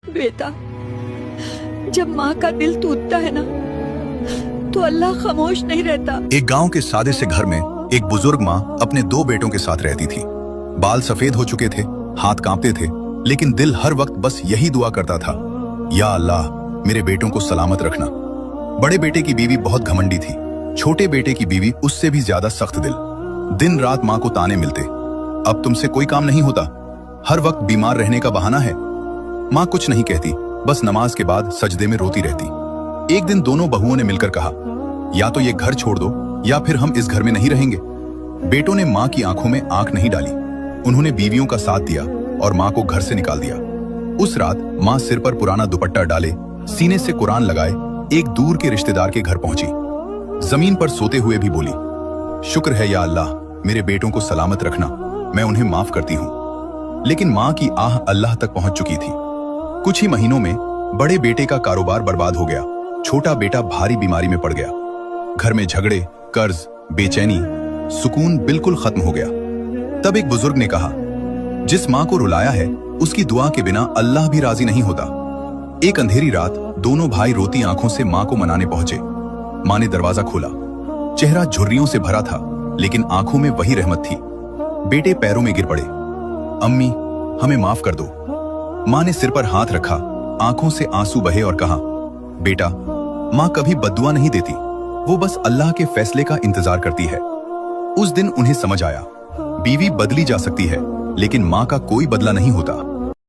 बेटा, जब माँ का दिल टूटता है ना, तो अल्लाह खामोश नहीं रहता। एक गांव के सादे से घर में एक बुजुर्ग माँ अपने 2 बेटों के साथ रहती थी। बाल सफेद हो चुके थे, हाथ कांपते थे, लेकिन दिल हर वक्त बस यही दुआ करता था, या अल्लाह मेरे बेटों को सलामत रखना। बड़े बेटे की बीवी बहुत घमंडी थी, छोटे बेटे की बीवी उससे भी ज्यादा सख्त दिल। दिन रात माँ को ताने मिलते, अब तुमसे कोई काम नहीं होता, हर वक्त बीमार रहने का बहाना है। माँ कुछ नहीं कहती, बस नमाज के बाद सजदे में रोती रहती। एक दिन दोनों बहुओं ने मिलकर कहा, या तो ये घर छोड़ दो या फिर हम इस घर में नहीं रहेंगे। बेटों ने माँ की आंखों में आंख नहीं डाली, उन्होंने बीवियों का साथ दिया और माँ को घर से निकाल दिया। उस रात माँ सिर पर पुराना दुपट्टा डाले, सीने से कुरान लगाए एक दूर के रिश्तेदार के घर पहुंची। जमीन पर सोते हुए भी बोली, शुक्र है या अल्लाह मेरे बेटों को सलामत रखना, मैं उन्हें माफ करती हूँ। लेकिन माँ की आह अल्लाह तक पहुंच चुकी थी। कुछ ही महीनों में बड़े बेटे का कारोबार बर्बाद हो गया, छोटा बेटा भारी बीमारी में पड़ गया। घर में झगड़े, कर्ज, बेचैनी, सुकून बिल्कुल खत्म हो गया। तब एक बुजुर्ग ने कहा, जिस माँ को रुलाया है उसकी दुआ के बिना अल्लाह भी राजी नहीं होता। एक अंधेरी रात दोनों भाई रोती आंखों से माँ को मनाने पहुंचे। माँ ने दरवाजा खोला, चेहरा झुर्रियों से भरा था, लेकिन आंखों में वही रहमत थी। बेटे पैरों में गिर पड़े, अम्मी हमें माफ कर दो। माँ ने सिर पर हाथ रखा, आंखों से आंसू बहे और कहा, बेटा माँ कभी बद्दुआ नहीं देती, वो बस अल्लाह के फैसले का इंतजार करती है। उस दिन उन्हें समझ आया, बीवी बदली जा सकती है लेकिन माँ का कोई बदला नहीं होता।